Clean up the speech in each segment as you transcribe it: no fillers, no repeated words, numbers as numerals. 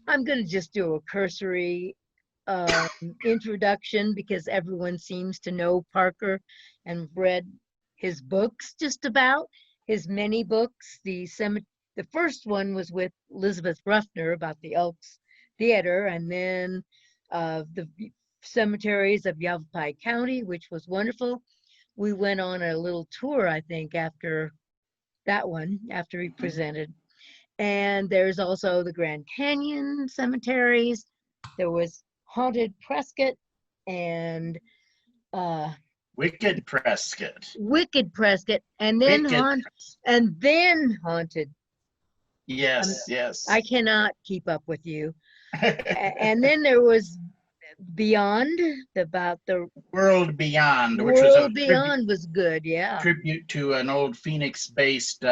I'm going to just do a cursory um, introduction because everyone seems to know Parker and read his books just about, his many books. The first one was with Elizabeth Ruffner about the Elks Theater, and then the cemeteries of Yavapai County, which was wonderful. We went on a little tour, I think, after that one, after he presented. And there's also the Grand Canyon cemeteries. There was Haunted Prescott and uh, Wicked Prescott. Wicked Prescott, and then Wicked. Haunted. Yes, I yes. cannot keep up with you. And then there was Beyond, about the World Beyond, which was a World Beyond was good, yeah. tribute to an old Phoenix-based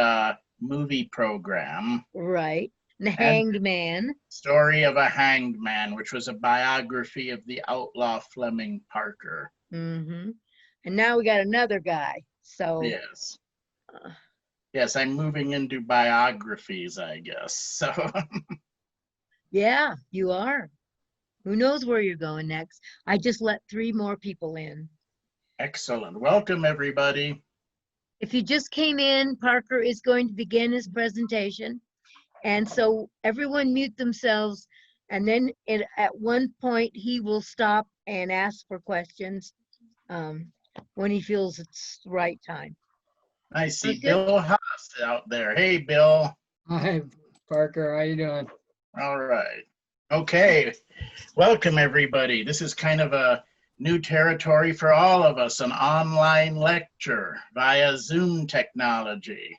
movie program. Right. The And Hanged Man. Story of a Hanged Man, which was a biography of the outlaw Fleming Parker. Mm-hmm. And now we got another guy. So Yes. uh, Yes, I'm moving into biographies, I guess. So, yeah, you are. Who knows where you're going next? I just let 3 more people in. excellent. Welcome, everybody. If you just came in, Parker is going to begin his presentation. And so everyone mute themselves. And then at one point, he will stop and ask for questions when he feels it's the right time. I see Okay. Bill Haas out there. Hey, Bill. Hi, Parker. How you doing? All right. Okay. Welcome, everybody. This is kind of a new territory for all of us, an online lecture via Zoom technology.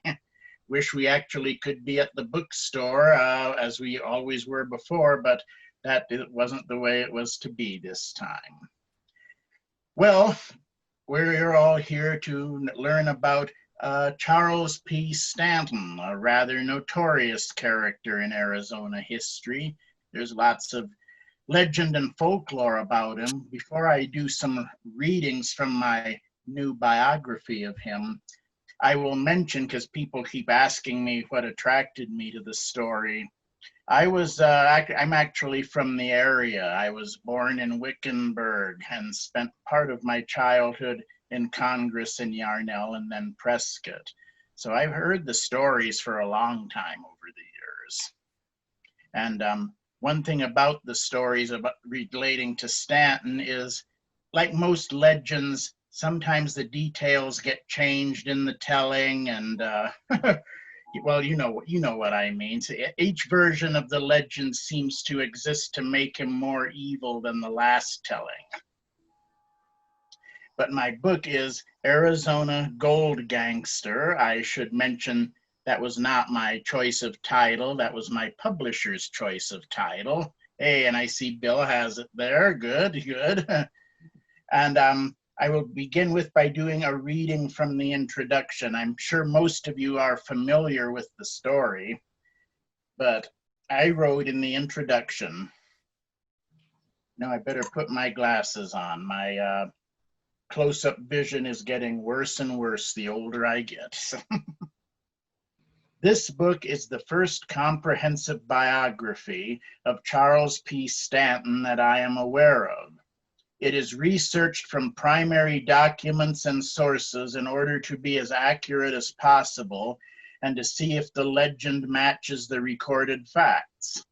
Wish we actually could be at the bookstore as we always were before, but that wasn't the way it was to be this time. Well, we're all here to learn about Charles P. Stanton, a rather notorious character in Arizona history. There's lots of legend and folklore about him. Before I do some readings from my new biography of him, I will mention, because people keep asking me what attracted me to the story. I'm actually from the area. I was born in Wickenburg and spent part of my childhood in Congress in Yarnell and then Prescott. So I've heard the stories for a long time over the years. And one thing about the stories about relating to Stanton is, like most legends, sometimes the details get changed in the telling, and well, you know what I mean. So each version of the legend seems to exist to make him more evil than the last telling. But my book is Arizona Gold Gangster. I should mention that was not my choice of title. That was my publisher's choice of title. Hey, and I see Bill has it there. Good, good. And I will begin by doing a reading from the introduction. I'm sure most of you are familiar with the story, but I wrote in the introduction. Now I better put my glasses on. My close-up vision is getting worse and worse the older I get. This book is the first comprehensive biography of Charles P. Stanton that I am aware of. It is researched from primary documents and sources in order to be as accurate as possible and to see if the legend matches the recorded facts.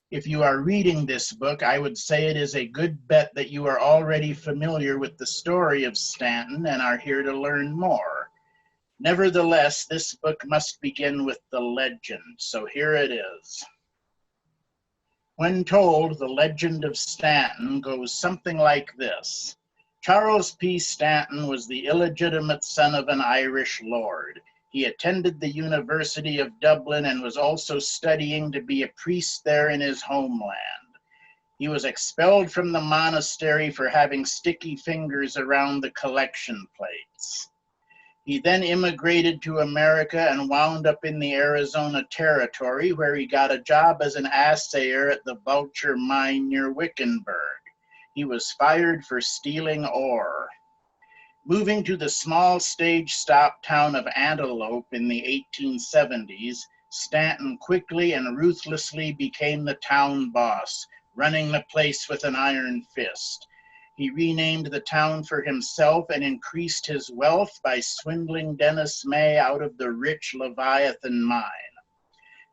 If you are reading this book, I would say it is a good bet that you are already familiar with the story of Stanton and are here to learn more. Nevertheless, this book must begin with the legend, so here it is. When told, the legend of Stanton goes something like this. Charles P. Stanton was the illegitimate son of an Irish lord. He attended the University of Dublin and was also studying to be a priest there in his homeland. He was expelled from the monastery for having sticky fingers around the collection plates. He then immigrated to America and wound up in the Arizona Territory, where he got a job as an assayer at the Vulture mine near Wickenburg. He was fired for stealing ore. Moving to the small stage stop town of Antelope in the 1870s, Stanton quickly and ruthlessly became the town boss, running the place with an iron fist. He renamed the town for himself and increased his wealth by swindling Dennis May out of the rich Leviathan mine.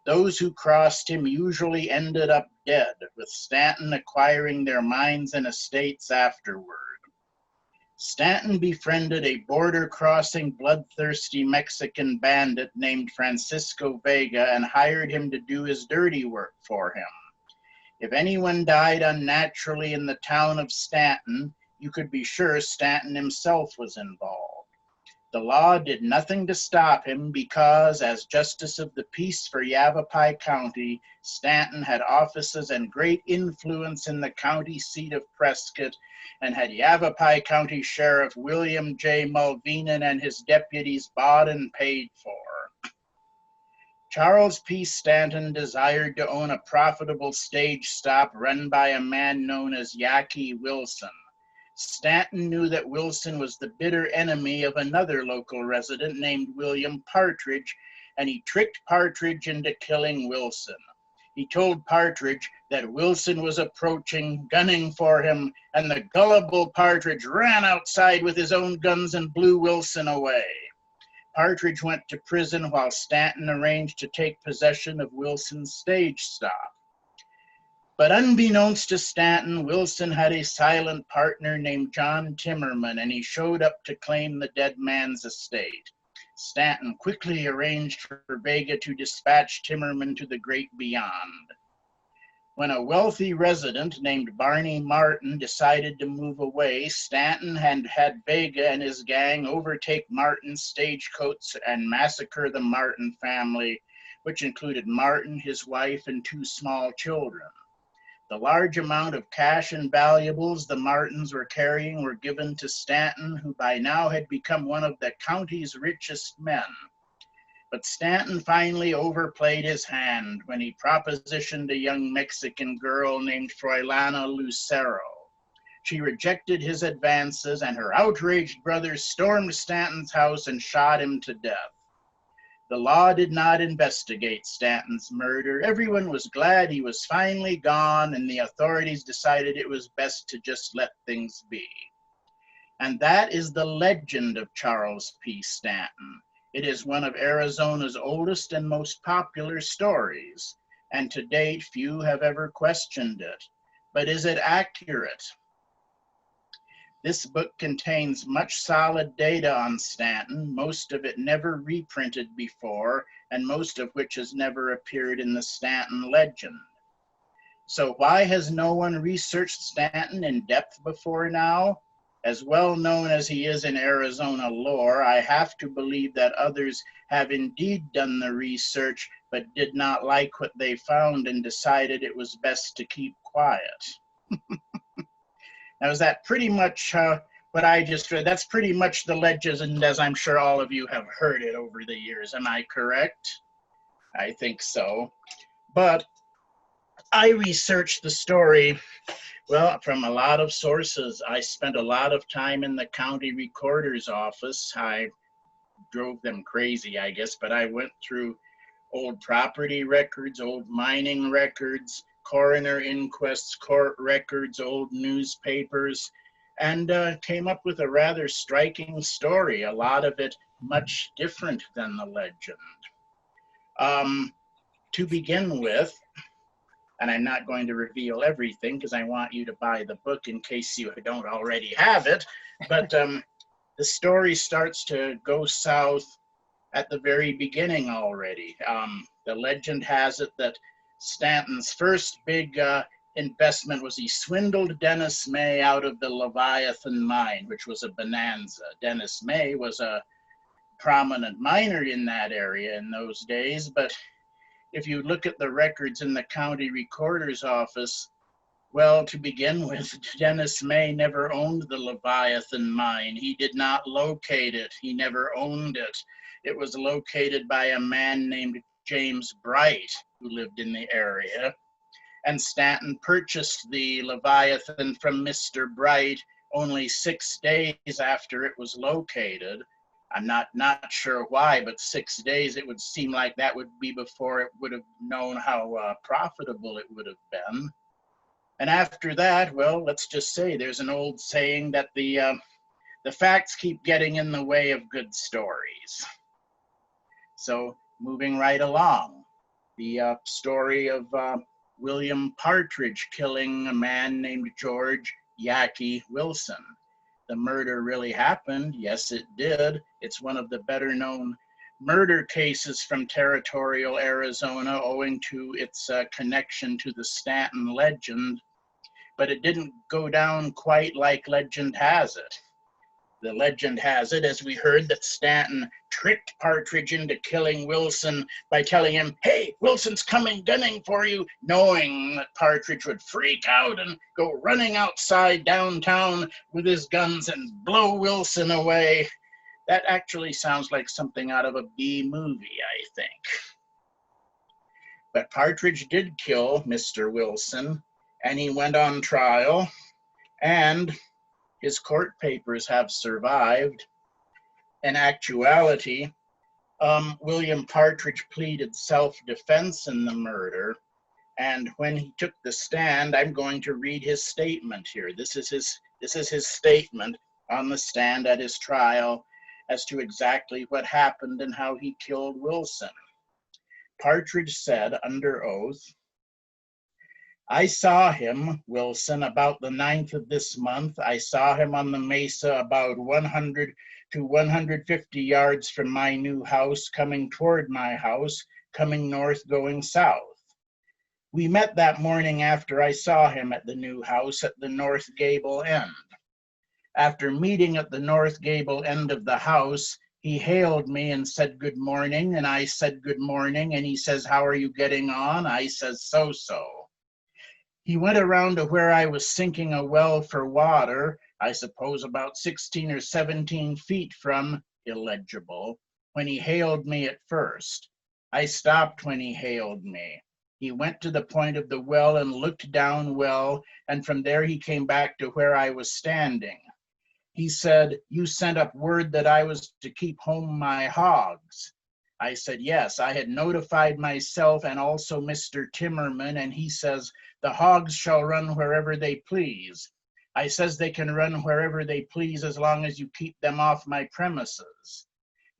Those who crossed him usually ended up dead, with Stanton acquiring their mines and estates afterward. Stanton befriended a border-crossing, bloodthirsty Mexican bandit named Francisco Vega and hired him to do his dirty work for him. If anyone died unnaturally in the town of Stanton, you could be sure Stanton himself was involved. The law did nothing to stop him because, as Justice of the Peace for Yavapai County, Stanton had offices and great influence in the county seat of Prescott and had Yavapai County Sheriff William J. Mulveenan and his deputies bought and paid for. Charles P. Stanton desired to own a profitable stage stop run by a man known as Yaki Wilson. Stanton knew that Wilson was the bitter enemy of another local resident named William Partridge, and he tricked Partridge into killing Wilson. He told Partridge that Wilson was approaching, gunning for him, and the gullible Partridge ran outside with his own guns and blew Wilson away. Partridge went to prison while Stanton arranged to take possession of Wilson's stage stop. But unbeknownst to Stanton, Wilson had a silent partner named John Timmerman, and he showed up to claim the dead man's estate. Stanton quickly arranged for Vega to dispatch Timmerman to the great beyond. When a wealthy resident named Barney Martin decided to move away, Stanton had Vega and his gang overtake Martin's stagecoach and massacre the Martin family, which included Martin, his wife, and 2 small children. The large amount of cash and valuables the Martins were carrying were given to Stanton, who by now had become one of the county's richest men. But Stanton finally overplayed his hand when he propositioned a young Mexican girl named Froilana Lucero. She rejected his advances, and her outraged brothers stormed Stanton's house and shot him to death. The law did not investigate Stanton's murder. Everyone was glad he was finally gone, and the authorities decided it was best to just let things be. And that is the legend of Charles P. Stanton. It is one of Arizona's oldest and most popular stories, and to date, few have ever questioned it. But is it accurate? This book contains much solid data on Stanton, most of it never reprinted before, and most of which has never appeared in the Stanton legend. So why has no one researched Stanton in depth before now? As well known as he is in Arizona lore, I have to believe that others have indeed done the research, but did not like what they found and decided it was best to keep quiet. Now, is that pretty much what I just read? That's pretty much the legend, as I'm sure all of you have heard it over the years. Am I correct? I think so. But I researched the story, well, from a lot of sources. I spent a lot of time in the county recorder's office. I drove them crazy, I guess, but I went through old property records, old mining records, coroner inquests, court records, old newspapers, and came up with a rather striking story, a lot of it much different than the legend. To begin with, and I'm not going to reveal everything because I want you to buy the book in case you don't already have it, but the story starts to go south at the very beginning already. The legend has it that Stanton's first big investment was he swindled Dennis May out of the Leviathan mine, which was a bonanza. Dennis May was a prominent miner in that area in those days, but if you look at the records in the county recorder's office, well, to begin with, Dennis May never owned the Leviathan mine. He did not locate it. He never owned it. It was located by a man named James Bright, who lived in the area. And Stanton purchased the Leviathan from Mr. Bright only 6 days after it was located. I'm not sure why, but 6 days, it would seem like that would be before it would have known how profitable it would have been. And after that, well, let's just say there's an old saying that the facts keep getting in the way of good stories. So moving right along, the story of William Partridge killing a man named George Yackee Wilson. The murder really happened. Yes, it did. It's one of the better known murder cases from territorial Arizona owing to its connection to the Stanton legend, but it didn't go down quite like legend has it. The legend has it, as we heard, that Stanton tricked Partridge into killing Wilson by telling him, "Hey, Wilson's coming gunning for you," knowing that Partridge would freak out and go running outside downtown with his guns and blow Wilson away. That actually sounds like something out of a B movie, I think. But Partridge did kill Mr. Wilson, and he went on trial, and his court papers have survived. In actuality, William Partridge pleaded self-defense in the murder, and when he took the stand, I'm going to read his statement here. This is his statement on the stand at his trial as to exactly what happened and how he killed Wilson. Partridge said under oath, "I saw him, Wilson, about the 9th of this month. I saw him on the mesa about 100 to 150 yards from my new house, coming toward my house, coming north, going south. We met that morning after I saw him at the new house at the north gable end. After meeting at the north gable end of the house, he hailed me and said good morning, and I said good morning, and he says, 'How are you getting on?' I says, 'So-so.' He went around to where I was sinking a well for water, I suppose about 16 or 17 feet from illegible, when he hailed me at first. I stopped when he hailed me. He went to the point of the well and looked down well, and from there he came back to where I was standing. He said, 'You sent up word that I was to keep home my hogs.' I said, 'Yes, I had notified myself and also Mr. Timmerman,' and he says, 'The hogs shall run wherever they please.' I says, 'They can run wherever they please as long as you keep them off my premises.'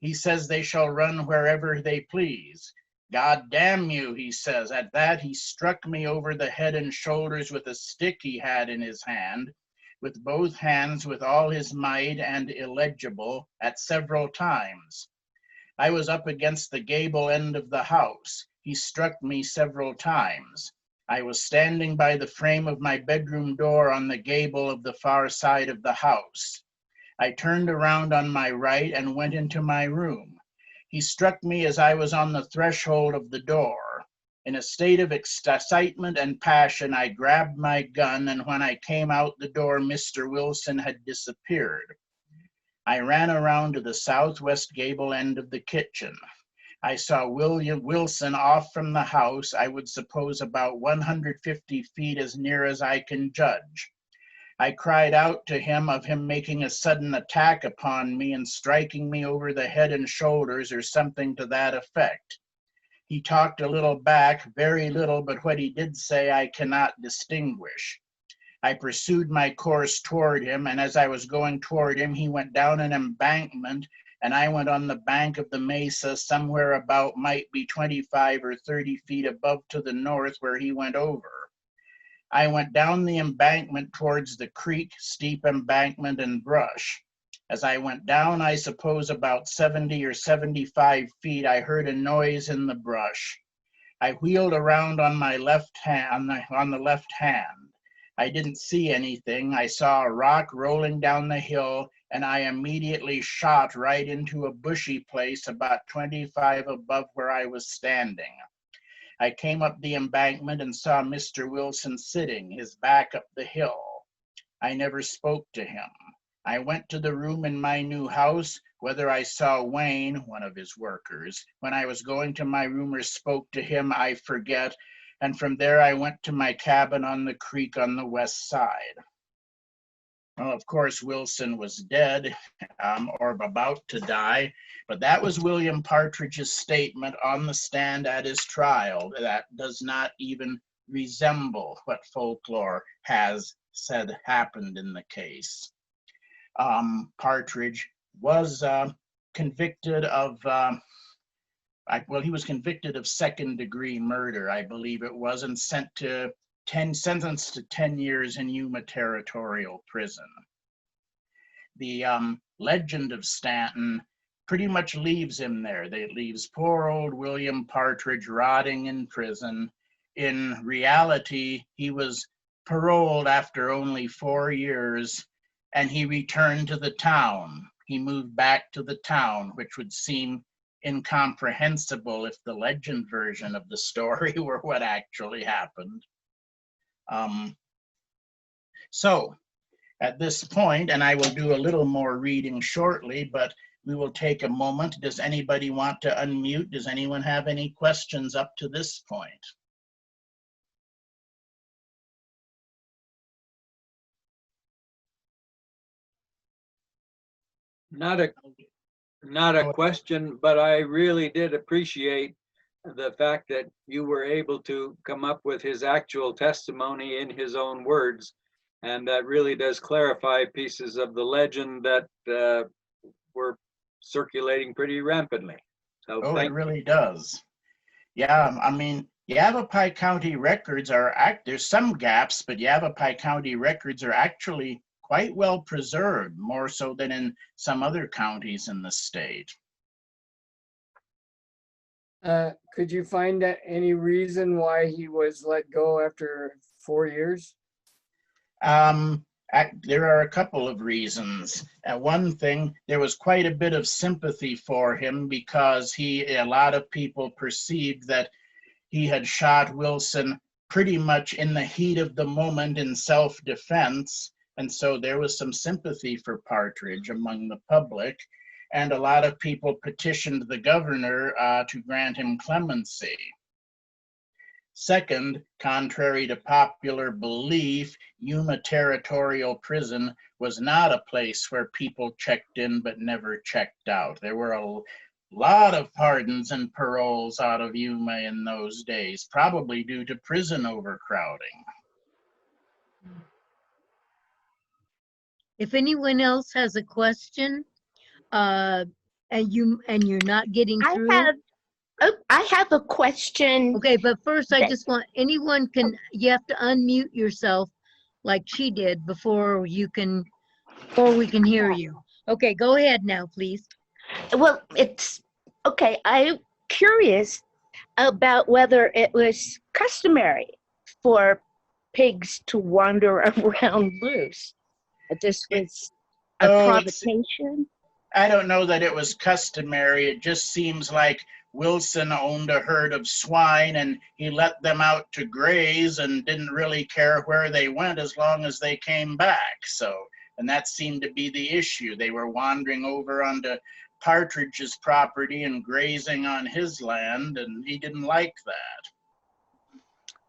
He says, 'They shall run wherever they please.' 'God damn you,' he says. At that, he struck me over the head and shoulders with a stick he had in his hand, with both hands with all his might and illegible at several times. I was up against the gable end of the house. He struck me several times. I was standing by the frame of my bedroom door on the gable of the far side of the house. I turned around on my right and went into my room. He struck me as I was on the threshold of the door. In a state of excitement and passion, I grabbed my gun, and when I came out the door, Mr. Wilson had disappeared. I ran around to the southwest gable end of the kitchen. I saw William Wilson off from the house, I would suppose about 150 feet as near as I can judge. I cried out to him of him making a sudden attack upon me and striking me over the head and shoulders or something to that effect. He talked a little back, very little, but what he did say I cannot distinguish. I pursued my course toward him, and as I was going toward him, he went down an embankment, and I went on the bank of the mesa somewhere about might be 25 or 30 feet above to the north where he went over. I went down the embankment towards the creek, steep embankment and brush. As I went down, I suppose about 70 or 75 feet, I heard a noise in the brush. I wheeled around on my left hand, on the left hand. I didn't see anything. I saw a rock rolling down the hill, and I immediately shot right into a bushy place about 25 above where I was standing. I came up the embankment and saw Mr. Wilson sitting, his back up the hill. I never spoke to him. I went to the room in my new house. Whether I saw Wayne, one of his workers, when I was going to my room or spoke to him, I forget. And from there I went to my cabin on the creek on the west side. Well, of course, Wilson was dead or about to die, but that was William Partridge's statement on the stand at his trial. That does not even resemble what folklore has said happened in the case. Partridge was convicted of, well, he was convicted of second-degree murder, I believe it was, and sentenced to 10 years in Yuma Territorial Prison. The legend of Stanton pretty much leaves him there. It leaves poor old William Partridge rotting in prison. In reality, he was paroled after only 4 years, and he returned to the town. He moved back to the town, which would seem incomprehensible if the legend version of the story were what actually happened. So at this point, and I will do a little more reading shortly, but we will take a moment. Does anybody want to unmute? Does anyone have any questions up to this point? Not a question, but I really did appreciate the fact that you were able to come up with his actual testimony in his own words. And that really does clarify pieces of the legend that were circulating pretty rampantly. So Oh, it really does. Yeah, I mean, Yavapai County records there's some gaps, but Yavapai County records are actually quite well preserved, more so than in some other counties in the state. Could you find any reason why he was let go after 4 years? There are a couple of reasons. One thing, there was quite a bit of sympathy for him because a lot of people perceived that he had shot Wilson pretty much in the heat of the moment in self-defense. And so there was some sympathy for Partridge among the public. And a lot of people petitioned the governor to grant him clemency. Second, contrary to popular belief, Yuma Territorial Prison was not a place where people checked in but never checked out. There were a lot of pardons and paroles out of Yuma in those days, probably due to prison overcrowding. If anyone else has a question, and you're not getting through. I have a question. Okay, but first I just want, you have to unmute yourself like she did before we can hear you. Okay, go ahead now, please. Well, it's okay. I'm curious about whether it was customary for pigs to wander around loose. This was a provocation. I don't know that it was customary. It just seems like Wilson owned a herd of swine and he let them out to graze and didn't really care where they went as long as they came back. And that seemed to be the issue. They were wandering over onto Partridge's property and grazing on his land, and he didn't like that.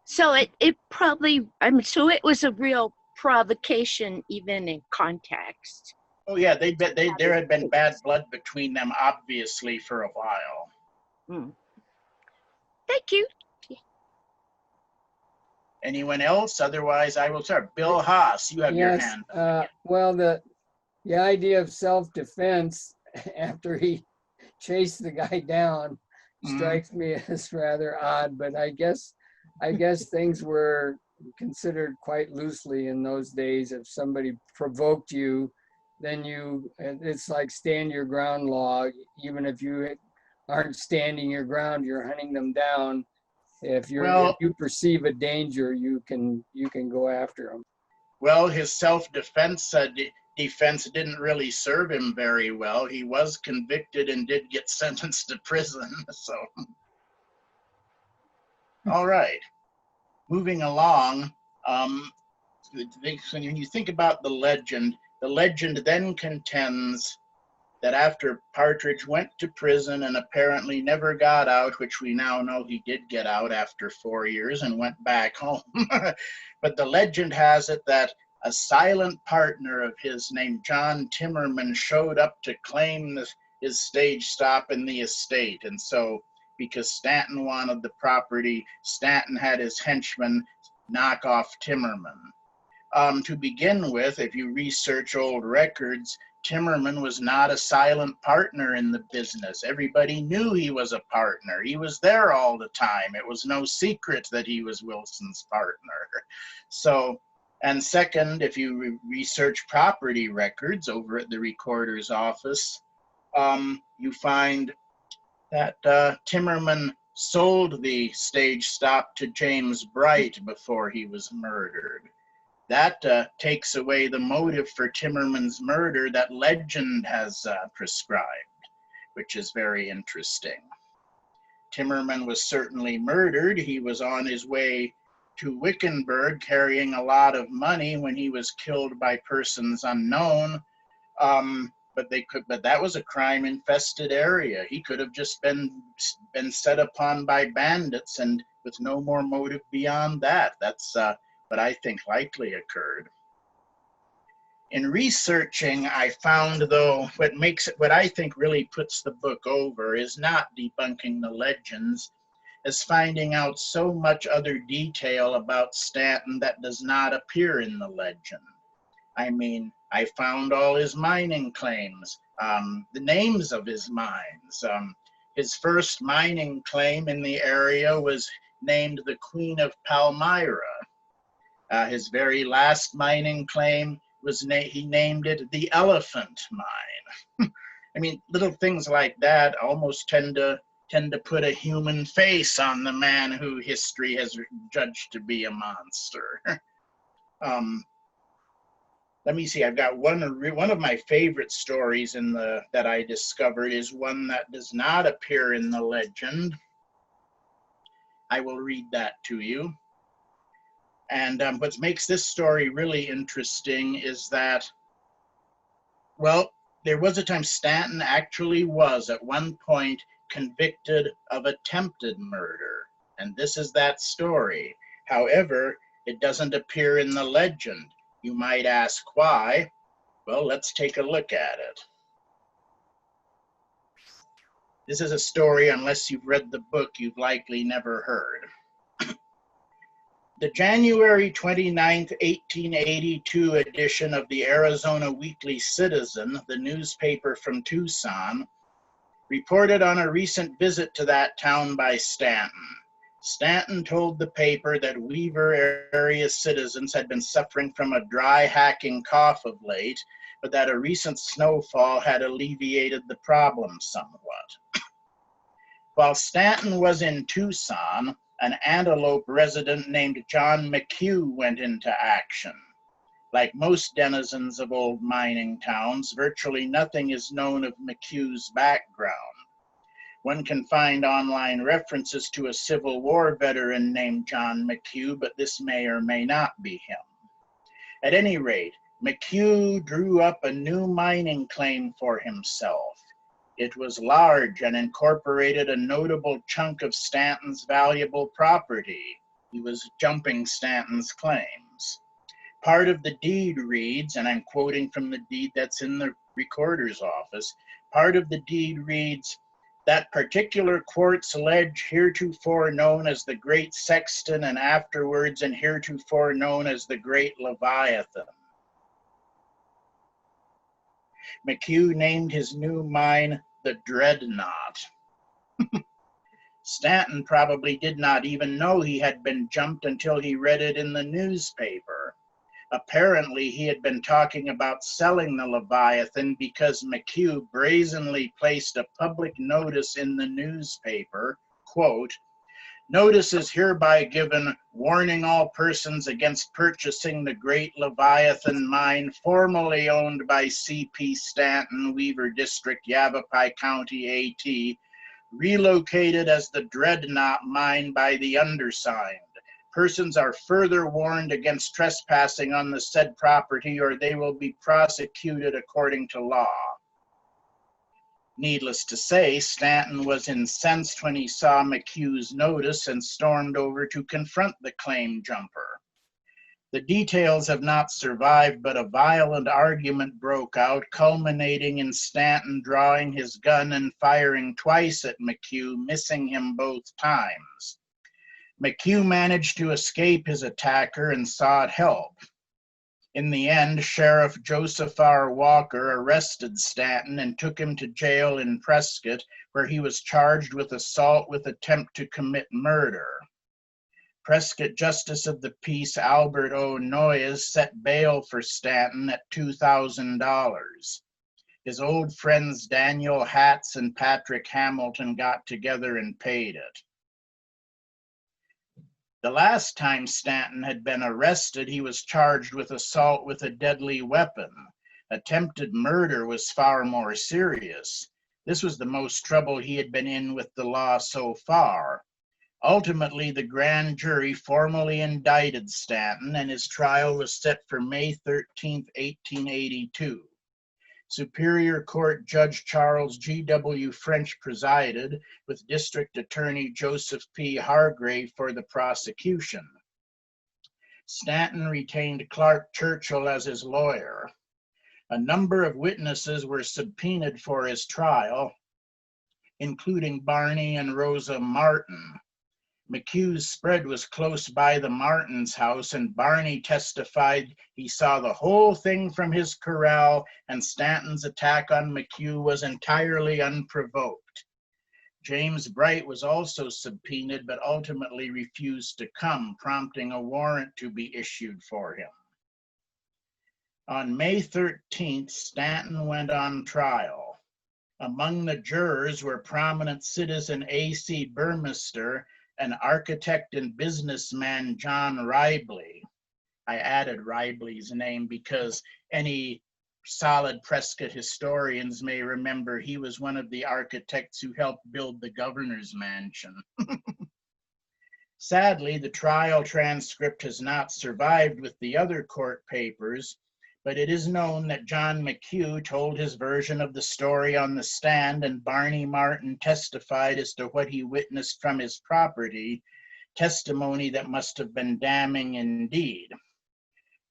So it probably, so it was a real provocation even in context. Oh yeah, there had been bad blood between them obviously for a while. Thank you. Anyone else? Otherwise, I will start. Bill Haas, you have your hand. Well, the idea of self-defense after he chased the guy down strikes me as rather odd, but I guess things were considered quite loosely in those days. If somebody provoked you, then it's like stand your ground law. Even if you aren't standing your ground, you're hunting them down. If you perceive a danger, you can go after them. Well, his self-defense defense didn't really serve him very well. He was convicted and did get sentenced to prison. So, all right, moving along. When you think about the legend then contends that after Partridge went to prison and apparently never got out, which we now know he did get out after 4 years and went back home. But the legend has it that a silent partner of his named John Timmerman showed up to claim his stage stop in the estate. And so, because Stanton wanted the property, Stanton had his henchman knock off Timmerman. To begin with, if you research old records, Timmerman was not a silent partner in the business. Everybody knew he was a partner. He was there all the time. It was no secret that he was Wilson's partner. So, and second, if you research property records over at the recorder's office, you find that Timmerman sold the stage stop to James Bright before he was murdered. That takes away the motive for Timmerman's murder that legend has prescribed, which is very interesting. Timmerman was certainly murdered. He was on his way to Wickenburg carrying a lot of money when he was killed by persons unknown. But that was a crime-infested area. He could have just been set upon by bandits and with no more motive beyond that. That's what I think likely occurred. In researching, I found, though, what I think really puts the book over is not debunking the legends, as finding out so much other detail about Stanton that does not appear in the legend. I mean, I found all his mining claims, the names of his mines. His first mining claim in the area was named the Queen of Palmyra. His very last mining claim was he named it the Elephant Mine. I mean, little things like that almost tend to put a human face on the man who history has judged to be a monster. Let me see. I've got one of my favorite stories that I discovered is one that does not appear in the legend. I will read that to you. And what makes this story really interesting is that, well, there was a time Stanton actually was at one point convicted of attempted murder. And this is that story. However, it doesn't appear in the legend. You might ask why. Well, let's take a look at it. This is a story, unless you've read the book, you've likely never heard. The January 29th, 1882 edition of the Arizona Weekly Citizen, the newspaper from Tucson, reported on a recent visit to that town by Stanton. Stanton told the paper that Weaver area citizens had been suffering from a dry, hacking cough of late, but that a recent snowfall had alleviated the problem somewhat. While Stanton was in Tucson, an Antelope resident named John McHugh went into action. Like most denizens of old mining towns, virtually nothing is known of McHugh's background. One can find online references to a Civil War veteran named John McHugh, but this may or may not be him. At any rate, McHugh drew up a new mining claim for himself. It was large and incorporated a notable chunk of Stanton's valuable property. He was jumping Stanton's claims. Part of the deed reads, and I'm quoting from the deed that's in the recorder's office, part of the deed reads, that particular quartz ledge heretofore known as the Great Sexton and afterwards and heretofore known as the Great Leviathan. McHugh named his new mine the Dreadnought. Stanton probably did not even know he had been jumped until he read it in the newspaper. Apparently, he had been talking about selling the Leviathan because McHugh brazenly placed a public notice in the newspaper, quote, "Notice is hereby given warning all persons against purchasing the Great Leviathan mine formerly owned by C.P. Stanton, Weaver District, Yavapai County, A.T., relocated as the Dreadnought mine by the undersigned. Persons are further warned against trespassing on the said property or they will be prosecuted according to law." Needless to say, Stanton was incensed when he saw McHugh's notice and stormed over to confront the claim jumper. The details have not survived, but a violent argument broke out, culminating in Stanton drawing his gun and firing twice at McHugh, missing him both times. McHugh managed to escape his attacker and sought help. In the end, Sheriff Joseph R. Walker arrested Stanton and took him to jail in Prescott, where he was charged with assault with attempt to commit murder. Prescott Justice of the Peace Albert O. Noyes set bail for Stanton at $2,000. His old friends Daniel Hatz and Patrick Hamilton got together and paid it. The last time Stanton had been arrested, he was charged with assault with a deadly weapon. Attempted murder was far more serious. This was the most trouble he had been in with the law so far. Ultimately, the grand jury formally indicted Stanton, and his trial was set for May 13, 1882. Superior Court Judge Charles G.W. French presided, with District Attorney Joseph P. Hargrave for the prosecution. Stanton retained Clark Churchill as his lawyer. A number of witnesses were subpoenaed for his trial, including Barney and Rosa Martin. McHugh's spread was close by the Martins' house, and Barney testified he saw the whole thing from his corral, and Stanton's attack on McHugh was entirely unprovoked. James Bright was also subpoenaed, but ultimately refused to come, prompting a warrant to be issued for him. On May 13th, Stanton went on trial. Among the jurors were prominent citizen A.C. Burmester and architect and businessman John Ribley. I added Ribley's name because any solid Prescott historians may remember he was one of the architects who helped build the governor's mansion. Sadly, the trial transcript has not survived with the other court papers, but it is known that John McHugh told his version of the story on the stand, and Barney Martin testified as to what he witnessed from his property, testimony that must have been damning indeed.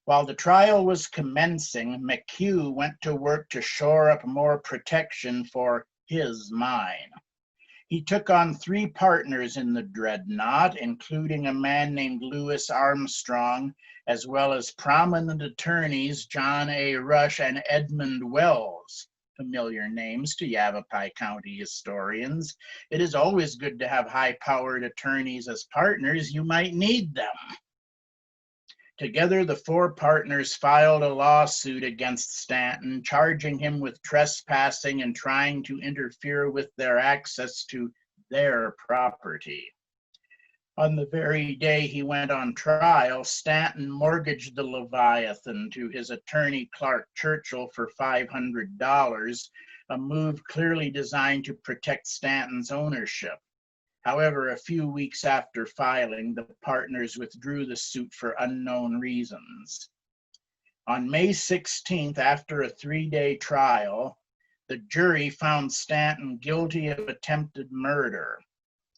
While the trial was commencing, McHugh went to work to shore up more protection for his mine. He took on 3 partners in the dreadnought, including a man named Louis Armstrong, as well as prominent attorneys John A. Rush and Edmund Wells, familiar names to Yavapai County historians. It is always good to have high-powered attorneys as partners. You might need them. Together, the 4 partners filed a lawsuit against Stanton, charging him with trespassing and trying to interfere with their access to their property. On the very day he went on trial, Stanton mortgaged the Leviathan to his attorney Clark Churchill for $500, a move clearly designed to protect Stanton's ownership. However, a few weeks after filing, the partners withdrew the suit for unknown reasons. On May 16th, after a 3-day trial, the jury found Stanton guilty of attempted murder.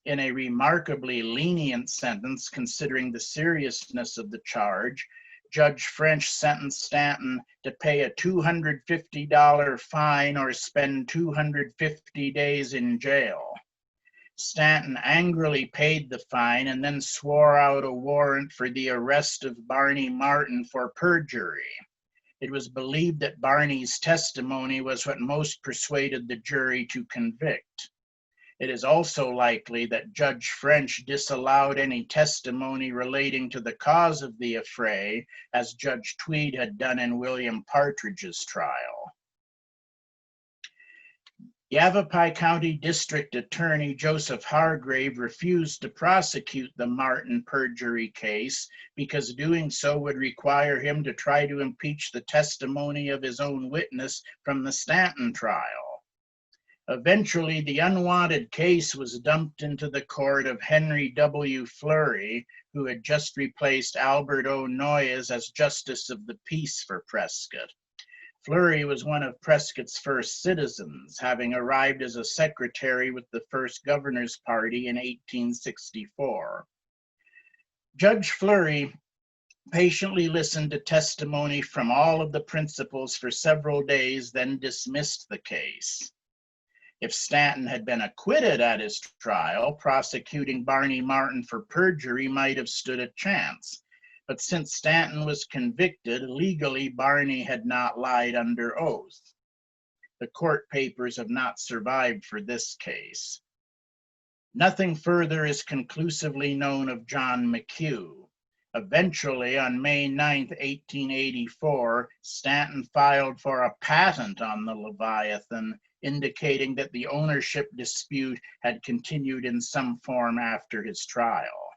In a remarkably lenient sentence, considering the seriousness of the charge, Judge French sentenced Stanton to pay a $250 fine or spend 250 days in jail. Stanton angrily paid the fine and then swore out a warrant for the arrest of Barney Martin for perjury. It was believed that Barney's testimony was what most persuaded the jury to convict. It is also likely that Judge French disallowed any testimony relating to the cause of the affray, as Judge Tweed had done in William Partridge's trial. Yavapai County District Attorney Joseph Hargrave refused to prosecute the Martin perjury case because doing so would require him to try to impeach the testimony of his own witness from the Stanton trial. Eventually, the unwanted case was dumped into the court of Henry W. Fleury, who had just replaced Albert O. Noyes as Justice of the Peace for Prescott. Fleury was one of Prescott's first citizens, having arrived as a secretary with the first governor's party in 1864. Judge Fleury patiently listened to testimony from all of the principals for several days, then dismissed the case. If Stanton had been acquitted at his trial, prosecuting Barney Martin for perjury might have stood a chance. But since Stanton was convicted, legally Barney had not lied under oath. The court papers have not survived for this case. Nothing further is conclusively known of John McHugh. Eventually, on May 9, 1884, Stanton filed for a patent on the Leviathan, indicating that the ownership dispute had continued in some form after his trial.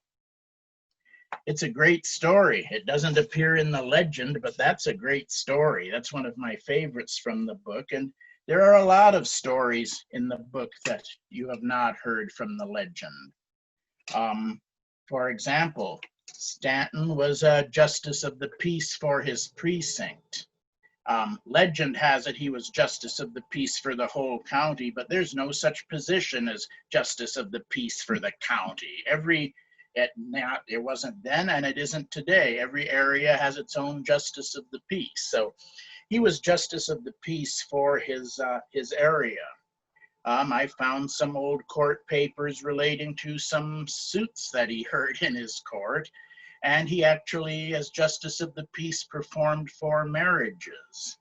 It's a great story. It doesn't appear in the legend, but that's a great story. That's one of my favorites from the book. And there are a lot of stories in the book that you have not heard from the legend. For example, Stanton was a justice of the peace for his precinct. Legend has it he was justice of the peace for the whole county, but there's no such position as justice of the peace for the county. It wasn't then and it isn't today. Every area has its own justice of the peace. So he was justice of the peace for his area. I found some old court papers relating to some suits that he heard in his court, and he actually, as justice of the peace, performed for marriages.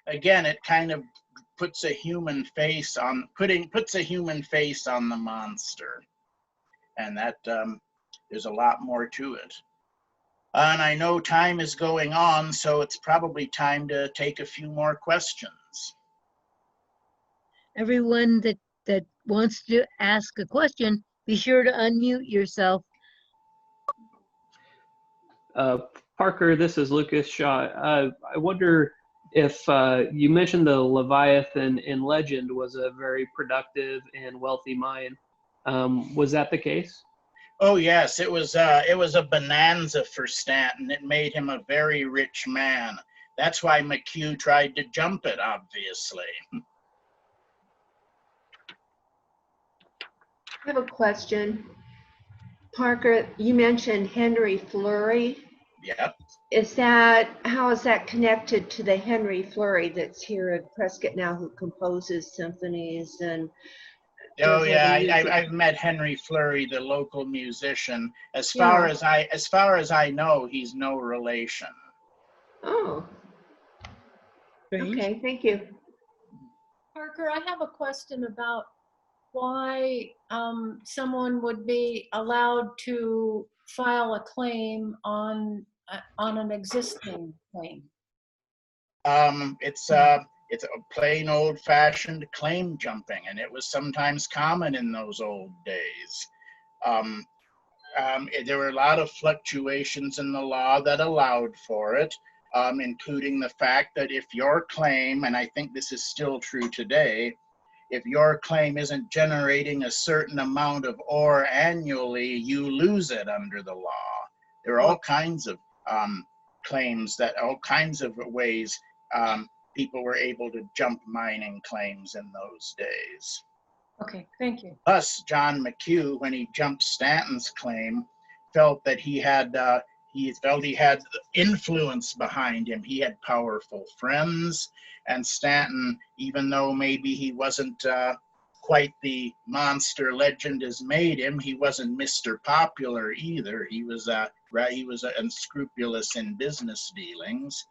Again, it kind of puts a human face on the monster, and that there's a lot more to it. And I know time is going on, so it's probably time to take a few more questions. Everyone that wants to ask a question, be sure to unmute yourself. Parker, this is Lucas Shaw. I wonder if you mentioned the Leviathan in legend was a very productive and wealthy mine. Was that the case? Oh yes, it was a bonanza for Stanton. It made him a very rich man. That's why McHugh tried to jump it, obviously. I have a question. Parker, you mentioned Henry Fleury. Yep. How is that connected to the Henry Fleury that's here at Prescott now, who composes symphonies and? Oh yeah, I've met Henry Fleury, the local musician. As far as I know, he's no relation. Oh. Strange. Okay, thank you. Parker, I have a question about why someone would be allowed to file a claim on an existing claim. It's a plain old-fashioned claim jumping, and it was sometimes common in those old days. There were a lot of fluctuations in the law that allowed for it, including the fact that if your claim, and I think this is still true today, if your claim isn't generating a certain amount of ore annually, you lose it under the law. There are all kinds of claims all kinds of ways people were able to jump mining claims in those days. Okay, thank you. Thus, John McHugh, when he jumped Stanton's claim, felt that he had influence behind him. He had powerful friends, and Stanton, even though maybe he wasn't quite the monster legend has made him, he wasn't Mr. Popular either. He was unscrupulous in business dealings.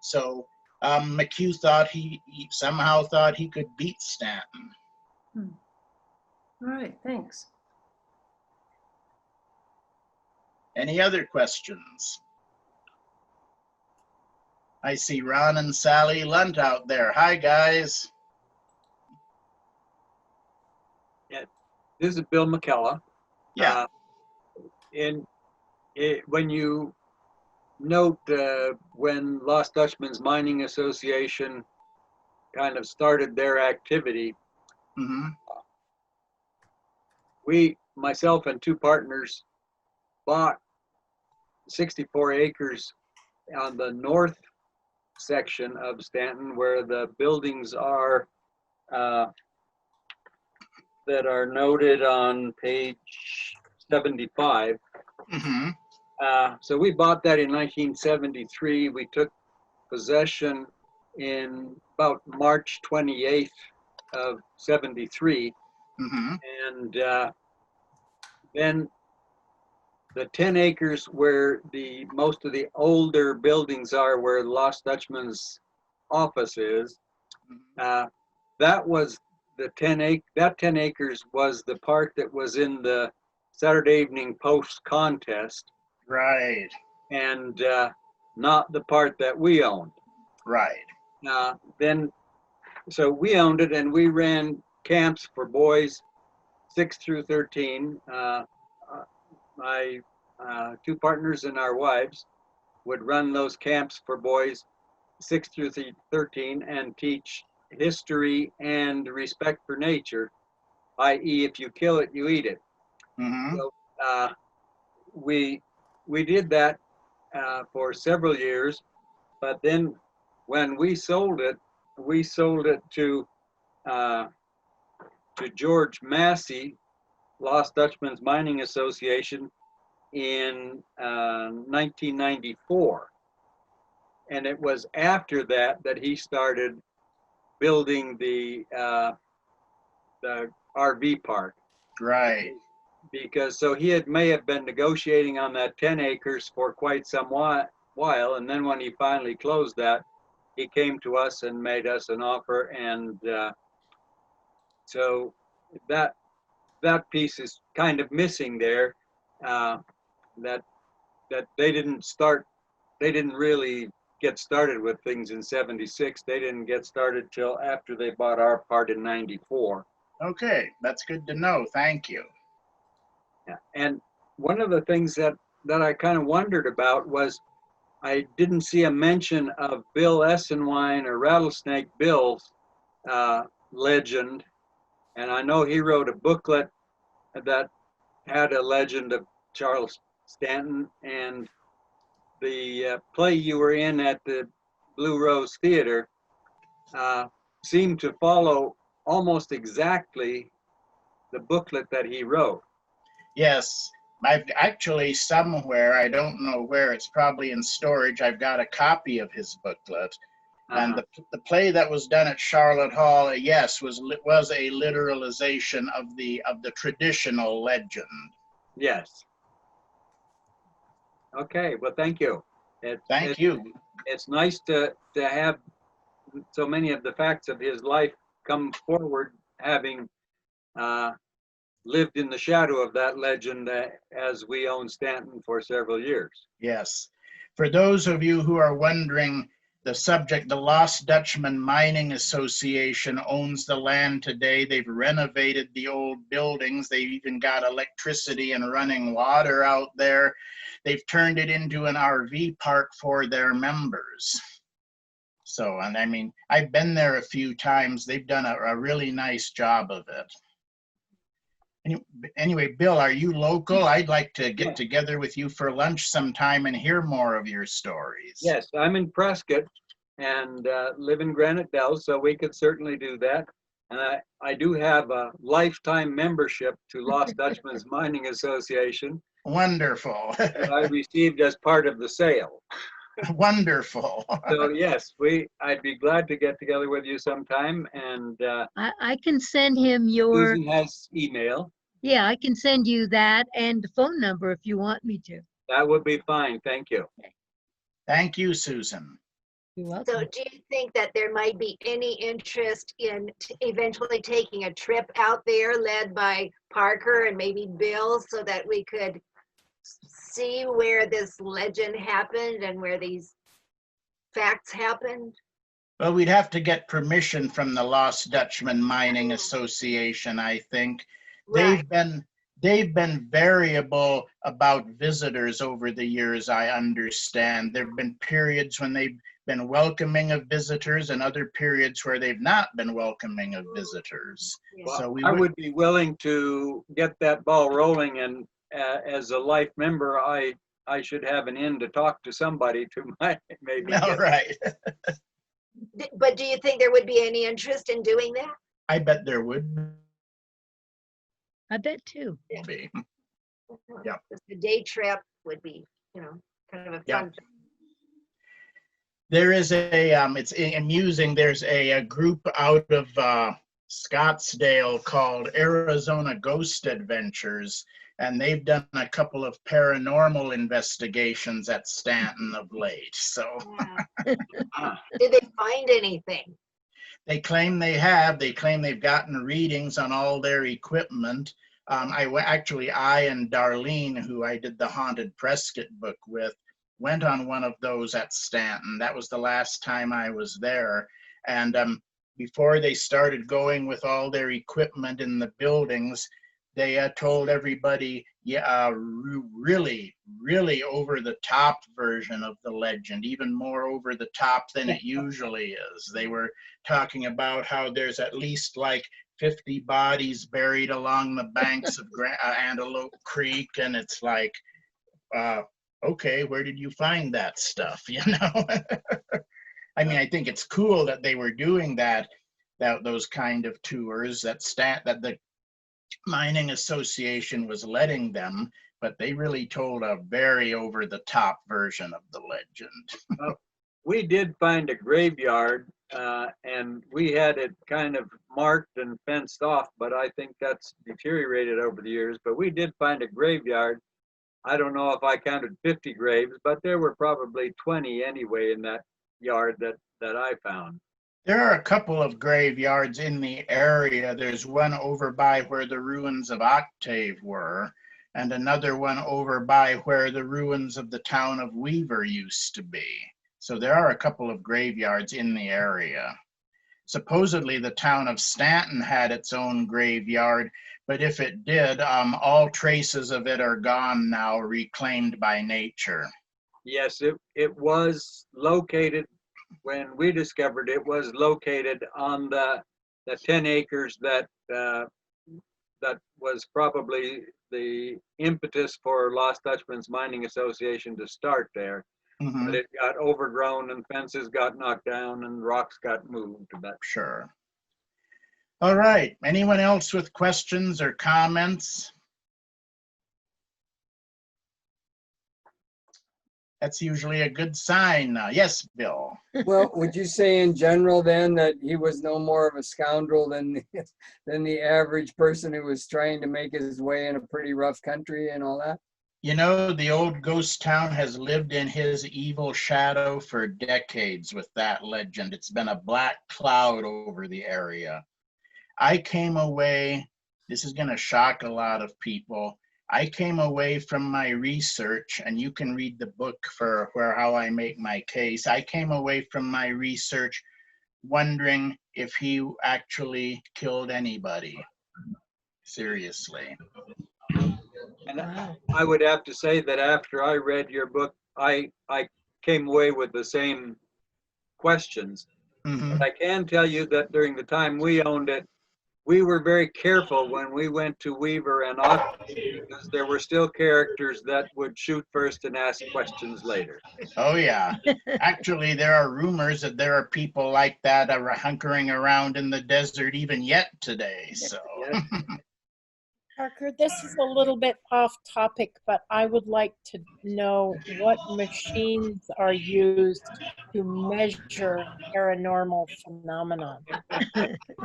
So McHugh thought he somehow thought he could beat Stanton. All right, thanks. Any other questions? I see Ron and Sally Lunt out there. Hi, guys. Yeah, this is Bill McKella. Yeah. When you note when Lost Dutchman's Mining Association kind of started their activity, myself and two partners, bought 64 acres on the north section of Stanton where the buildings are that are noted on page 75. So we bought that in 1973. We took possession in about March 28th of 73. Mm-hmm. And then the 10 acres where most of the older buildings are, where the Lost Dutchman's office is, that was the 10 acres was the part that was in the Saturday Evening Post contest, Right. and not the part that we owned. Right. Then, so we owned it, and we ran camps for boys 6 through 13. My two partners and our wives would run those camps for boys 6 through 13 and teach history and respect for nature, i.e., if you kill it, you eat it. Mm-hmm. So we did that for several years, but then when we sold it to George Massey, Lost Dutchman's Mining Association, in 1994. And it was after that he started building the RV park. Right. Because so he may have been negotiating on that 10 acres for quite some while, and then when he finally closed that, he came to us and made us an offer, and so that piece is kind of missing there. That they didn't really get started with things in 76. They didn't get started till after they bought our part in 94. Okay, that's good to know. Thank you. Yeah. And one of the things that I kind of wondered about was I didn't see a mention of Bill Essenwine or Rattlesnake Bill's legend. And I know he wrote a booklet that had a legend of Charles Stanton, and the play you were in at the Blue Rose Theater seemed to follow almost exactly the booklet that he wrote. Yes, I've actually somewhere, I don't know where, it's probably in storage, I've got a copy of his booklet. And the play that was done at Charlotte Hall, yes, was a literalization of the traditional legend. Yes. Okay, well, thank you. Thank you. It's nice to have so many of the facts of his life come forward, having lived in the shadow of that legend as we own Stanton for several years. Yes. For those of you who are wondering, the subject, the Lost Dutchman Mining Association owns the land today. They've renovated the old buildings. They've even got electricity and running water out there. They've turned it into an RV park for their members. So, and I mean, I've been there a few times. They've done a really nice job of it. Anyway, Bill, are you local? I'd like to get together with you for lunch sometime and hear more of your stories. Yes, I'm in Prescott and live in Granite Dell, so we could certainly do that. And I do have a lifetime membership to Lost Dutchman's Mining Association. Wonderful. That I received as part of the sale. Wonderful. So yes, I'd be glad to get together with you sometime. And I can send him your, Susan has email. yeah, I can send you that and the phone number if you want me to. That would be fine. Thank you. Thank you, Susan. You're welcome. So do you think that there might be any interest in eventually taking a trip out there led by Parker and maybe Bill so that we could see where this legend happened and where these facts happened? Well, we'd have to get permission from the Lost Dutchman Mining Association, I think. Right. They've been variable about visitors over the years, I understand. There have been periods when they've been welcoming of visitors and other periods where they've not been welcoming of visitors. Yeah. So I would be willing to get that ball rolling, and as a life member, I should have an in to talk to somebody to maybe. All right. But do you think there would be any interest in doing that? I bet there would I bet too. be. Yeah. The day trip would be you know, kind of a Yeah. fun. There is it's amusing. There's a group out of Scottsdale called Arizona Ghost Adventures, and they've done a couple of paranormal investigations at Stanton of late. So Did they find anything? they claim they have. They claim they've gotten readings on all their equipment. I and Darlene, who I did the Haunted Prescott book with, went on one of those at Stanton. That was the last time I was there. And before they started going with all their equipment in the buildings, they told everybody, really, really over the top version of the legend, even more over the top than it usually is. They were talking about how there's at least like 50 bodies buried along the banks of Antelope Creek, and it's like, okay, where did you find that stuff? You know, I mean, I think it's cool that they were doing those kind of tours that the mining association was letting them, but they really told a very over the top version of the legend. We did find a graveyard, and we had it kind of marked and fenced off, but I think that's deteriorated over the years. But we did find a graveyard. I don't know if I counted 50 graves, but there were probably 20 anyway in that yard that I found. There are a couple of graveyards in the area. There's one over by where the ruins of Octave were, and another one over by where the ruins of the town of Weaver used to be. So there are a couple of graveyards in the area. Supposedly the town of Stanton had its own graveyard, but if it did, all traces of it are gone now, reclaimed by nature. Yes, it was located, when we discovered it, was located on the 10 acres that was probably the impetus for Lost Dutchman's Mining Association to start there. Mm-hmm. But it got overgrown and fences got knocked down and rocks got moved. Sure. All right. Anyone else with questions or comments? That's usually a good sign. Yes, Bill. Well, would you say in general then that he was no more of a scoundrel than the average person who was trying to make his way in a pretty rough country and all that? You know, the old ghost town has lived in his evil shadow for decades with that legend. It's been a black cloud over the area. I came away, this is going to shock a lot of people. I came away from my research, and you can read the book for how I make my case. I came away from my research wondering if he actually killed anybody. Seriously. And I would have to say that after I read your book, I came away with the same questions. Mm-hmm. But I can tell you that during the time we owned it, we were very careful when we went to Weaver and Octave, because there were still characters that would shoot first and ask questions later. Oh, yeah. Actually, there are rumors that there are people like that hunkering around in the desert even yet today. So. Yes. Parker, this is a little bit off topic, but I would like to know what machines are used to measure paranormal phenomenon.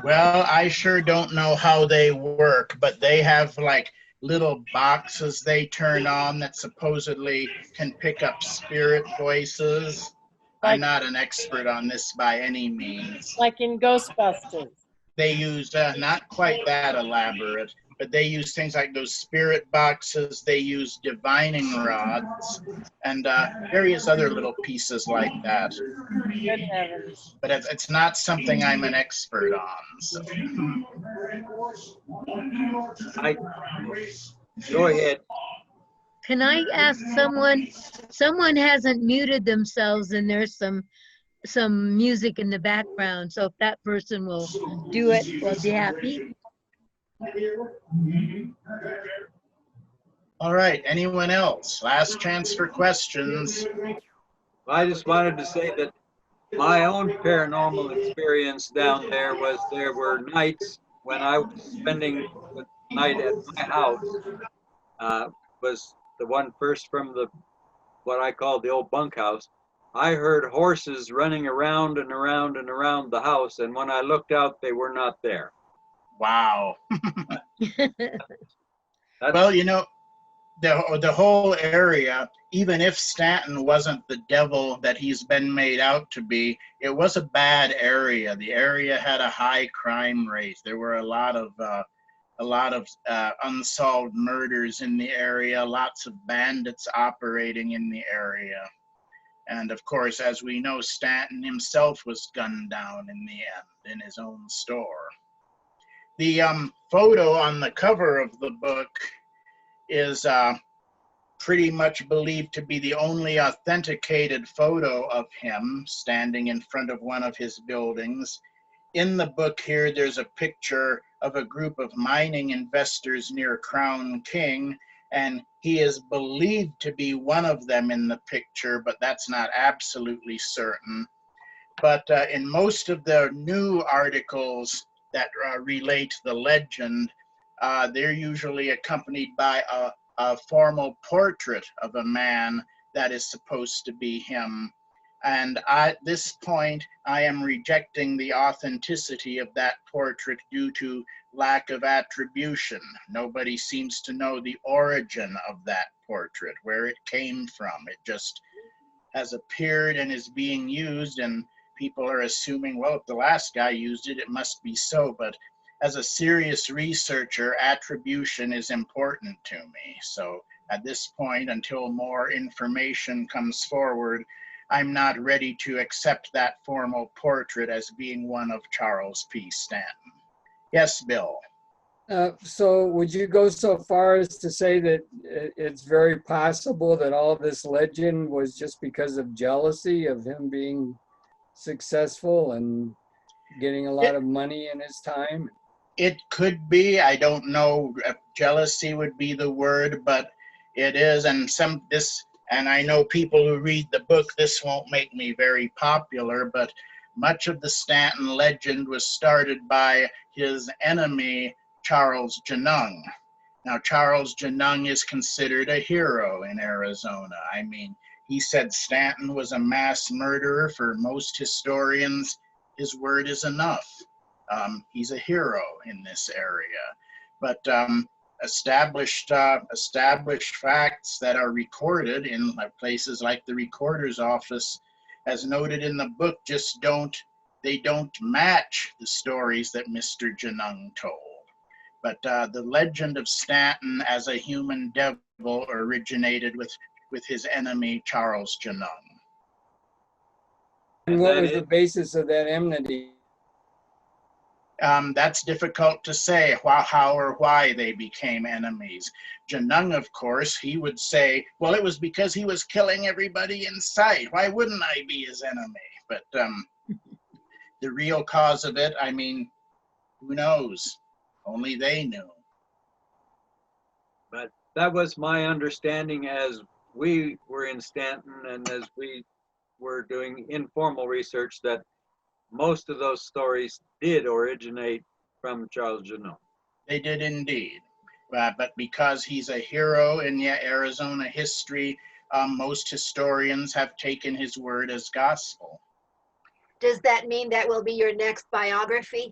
Well, I sure don't know how they work, but they have like little boxes they turn on that supposedly can pick up spirit voices. I'm not an expert on this by any means. Like in Ghostbusters. They use, not quite that elaborate, but they use things like those spirit boxes. They use divining rods and various other little pieces like that. Good heavens. But it's not something I'm an expert on. So. Go ahead. Can I ask someone hasn't muted themselves and there's some music in the background. So if that person will do it, we'll be happy. All right, anyone else? Last chance for questions. I just wanted to say that my own paranormal experience down there was there were nights when I was spending the night at my house, was the one first from the what I call the old bunkhouse, I heard horses running around and around and around the house, and when I looked out, they were not there. Wow. That's, Well, you know, the whole area, even if Stanton wasn't the devil that he's been made out to be, it was a bad area. The area had a high crime rate. There were a lot of unsolved murders in the area, lots of bandits operating in the area. And of course, as we know, Stanton himself was gunned down in the end in his own store. The photo on the cover of the book is pretty much believed to be the only authenticated photo of him standing in front of one of his buildings. In the book here, there's a picture of a group of mining investors near Crown King, and he is believed to be one of them in the picture, but that's not absolutely certain. But in most of the new articles that relate the legend, they're usually accompanied by a formal portrait of a man that is supposed to be him. And at this point, I am rejecting the authenticity of that portrait due to lack of attribution. Nobody seems to know the origin of that portrait, where it came from. It just has appeared and is being used, and people are assuming, well, if the last guy used it, it must be so. But as a serious researcher, attribution is important to me. So at this point, until more information comes forward, I'm not ready to accept that formal portrait as being one of Charles P. Stanton. Yes, Bill. So would you go so far as to say that it's very possible that all this legend was just because of jealousy of him being successful and getting a lot of money in his time? It could be. I don't know if jealousy would be the word, but it is. And I know people who read the book, this won't make me very popular, but much of the Stanton legend was started by his enemy, Charles Genung. Now, Charles Genung is considered a hero in Arizona. I mean, he said Stanton was a mass murderer. For most historians, his word is enough. He's a hero in this area. But established facts that are recorded in places like the Recorder's Office, as noted in the book, just don't match the stories that Mr. Genung told. But the legend of Stanton as a human devil originated with his enemy, Charles Genung. And what was the basis of that enmity? That's difficult to say how or why they became enemies. Genung, of course, he would say, well, it was because he was killing everybody in sight. Why wouldn't I be his enemy? But the real cause of it, I mean, who knows? Only they knew. but that was my understanding as we were in Stanton and as we were doing informal research, that most of those stories did originate from Charles Genung. They did indeed. But because he's a hero in Arizona history, most historians have taken his word as gospel. Does that mean that will be your next biography?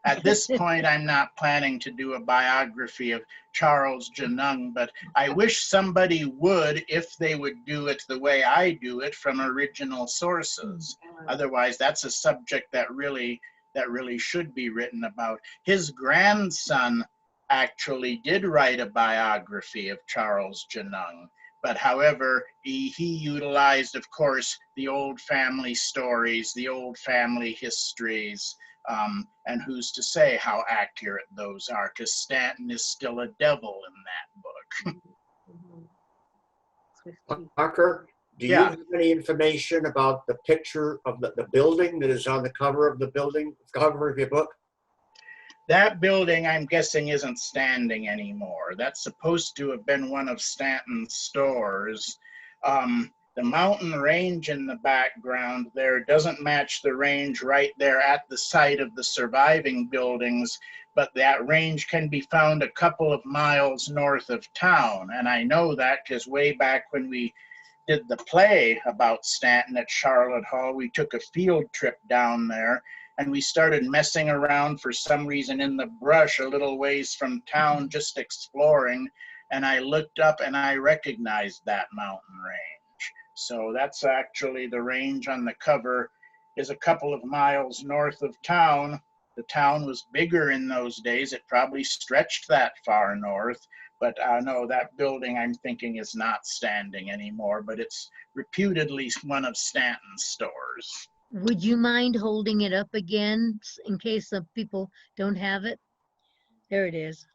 At this point, I'm not planning to do a biography of Charles Genung, but I wish somebody would, if they would do it the way I do it, from original sources. Otherwise, that's a subject that really should be written about. His grandson actually did write a biography of Charles Genung, but however, he utilized, of course, the old family stories, the old family histories, and who's to say how accurate those are, because Stanton is still a devil in that book. Parker, do you have any information about the picture of the building that is on the cover of cover of your book? That building, I'm guessing, isn't standing anymore. That's supposed to have been one of Stanton's stores. The mountain range in the background there doesn't match the range right there at the site of the surviving buildings, but that range can be found a couple of miles north of town. And I know that because way back when we did the play about Stanton at Charlotte Hall, we took a field trip down there and we started messing around for some reason in the brush a little ways from town, just exploring. And I looked up and I recognized that mountain range. So that's actually the range on the cover, is a couple of miles north of town. The town was bigger in those days. It probably stretched that far north, but no, that building I'm thinking is not standing anymore, but it's reputedly one of Stanton's stores. Would you mind holding it up again in case some people don't have it? There it is.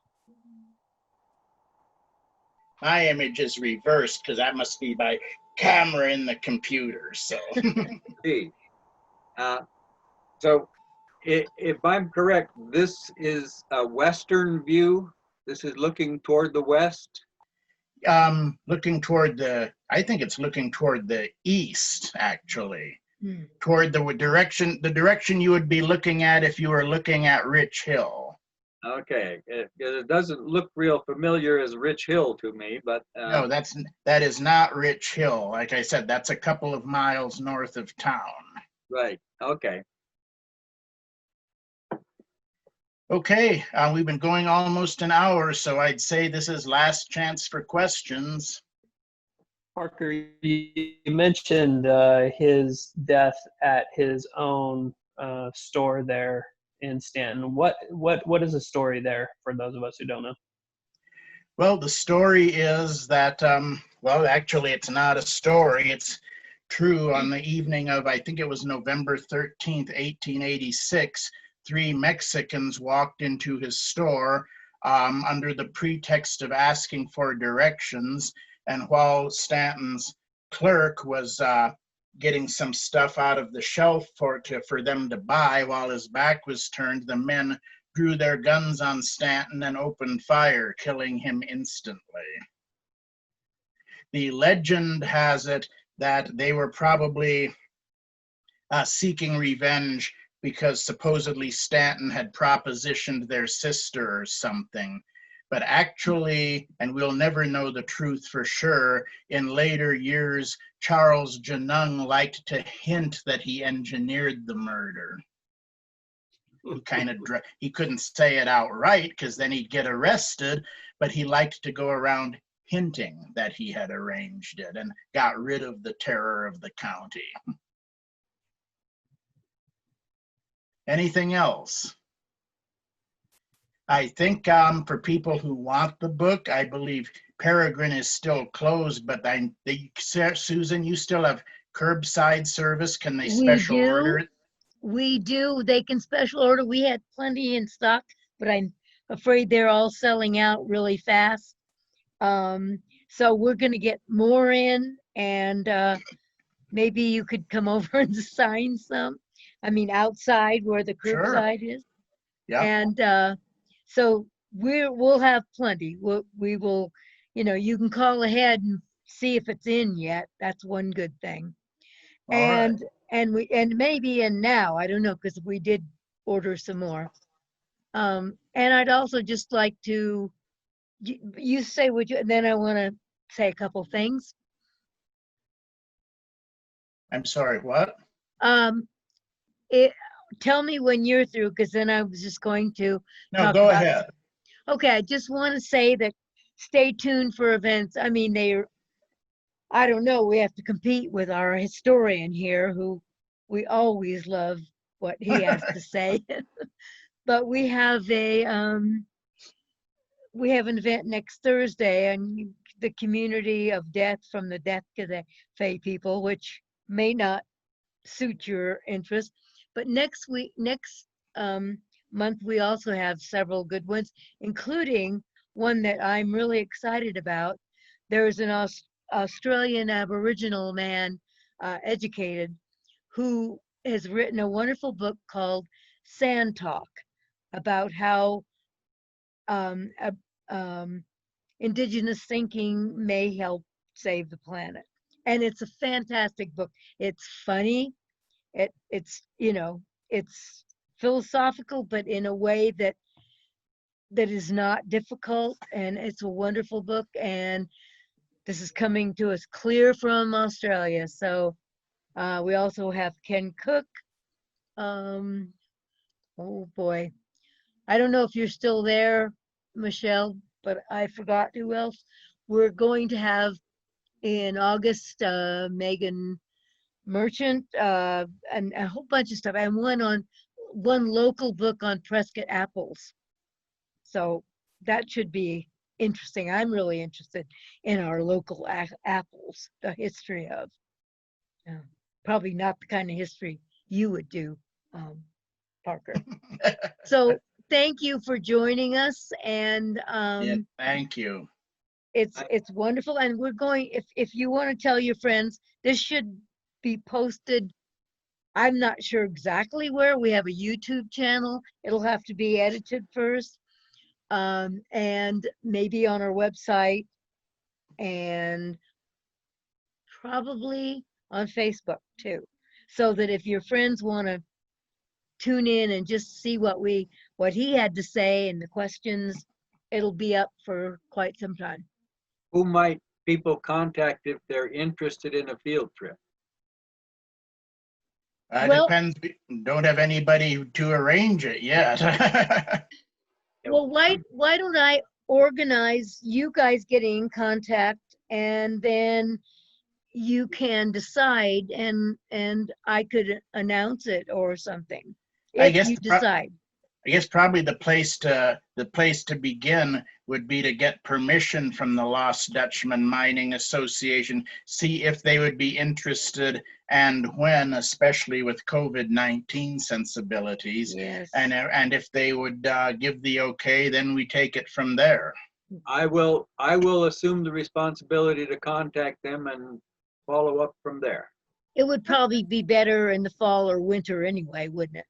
My image is reversed because that must be my camera in the computer, so. See. So if I'm correct, this is a western view. This is looking toward the west. Looking toward I think it's looking toward the east, actually. Toward the direction you would be looking at if you were looking at Rich Hill. Okay, it doesn't look real familiar as Rich Hill to me, but no, that is not Rich Hill. Like I said, that's a couple of miles north of town. Right. Okay. Okay, we've been going almost an hour, so I'd say this is last chance for questions. Parker, you mentioned his death at his own store there in Stanton. What is the story there for those of us who don't know? Well, the story is that, well, actually, it's not a story. It's true. On the evening of, I think it was November 13th, 1886, 3 Mexicans walked into his store under the pretext of asking for directions. And while Stanton's clerk was getting some stuff out of the shelf for them to buy, while his back was turned, the men drew their guns on Stanton and opened fire, killing him instantly. The legend has it that they were probably seeking revenge because supposedly Stanton had propositioned their sister or something. But actually, and we'll never know the truth for sure, in later years, Charles Janung liked to hint that he engineered the murder. He couldn't say it outright because then he'd get arrested, but he liked to go around hinting that he had arranged it and got rid of the terror of the county. Anything else? I think for people who want the book, I believe Peregrine is still closed, but Susan, you still have curbside service. Can they special order it? We do. They can special order. We had plenty in stock, but I'm afraid they're all selling out really fast. So we're going to get more in, and maybe you could come over and sign some. I mean, outside where the curbside is. Yeah. And so we'll have plenty. We will, you can call ahead and see if it's in yet. That's one good thing. All right. And maybe in now, I don't know, because we did order some more. And I'd also just like to, you say what you, and then I want to say a couple things. I'm sorry, what? Tell me when you're through, because then I was just going to. No, go ahead. Okay, I just want to say that stay tuned for events. I mean, I don't know, we have to compete with our historian here, who we always love what he has to say. But we have an event next Thursday on the community of death from the Death Cafe people, which may not suit your interest. But next month, we also have several good ones, including one that I'm really excited about. There's an Australian Aboriginal man, educated, who has written a wonderful book called Sand Talk, about how indigenous thinking may help save the planet. And it's a fantastic book. It's funny. It's philosophical, but in a way that is not difficult. And it's a wonderful book. And This is coming to us clear from Australia. So we also have Ken Cook. Oh boy. I don't know if you're still there, Michelle, but I forgot who else. We're going to have in August, Megan Merchant, and a whole bunch of stuff, and one local book on Prescott apples. So that should be interesting. I'm really interested in our local apples, the history of. Probably not the kind of history you would do, Parker. So thank you for joining us, and Yeah, thank you. it's wonderful. And we're going, if you want to tell your friends, this should be posted. I'm not sure exactly where. We have a YouTube channel. It'll have to be edited first, and maybe on our website, and probably on Facebook too, so that if your friends want to tune in and just see what he had to say and the questions, it'll be up for quite some time. Who might people contact if they're interested in a field trip? Well- Depends. We don't have anybody to arrange it yet. Well, why don't I organize you guys getting in contact, and then you can decide, and I could announce it or something I if guess you decide. I guess probably the place to begin would be to get permission from the Lost Dutchman Mining Association, see if they would be interested and when, especially with COVID-19 sensibilities. Yes. And if they would give the okay, then we take it from there. I will assume the responsibility to contact them and follow up from there. It would probably be better in the fall or winter anyway, wouldn't it?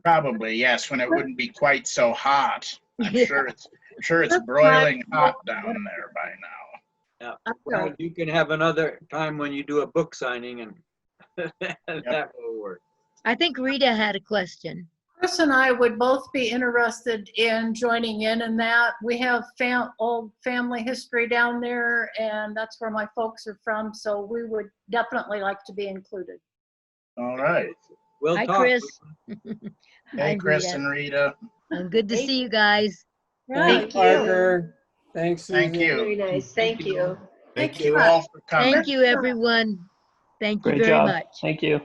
Probably, yes, when it wouldn't be quite so hot. I'm Yeah. sure it's broiling hot down there by now. Yeah. Well, you can have another time when you do a book signing, and that will work. I think Rita had a question. Chris and I would both be interested in joining in that. We have old family history down there, and that's where my folks are from, so we would definitely like to be included. All right. We'll Hi, talk. Chris. Hey, Hi, Chris Rita. and Rita. Good to see you guys. Thanks, Parker. Thanks, Thank Susan. you. Very nice, thank you. Thank Thank you you all for coming. Thank you, everyone. Thank you Great very job. much. Thank you.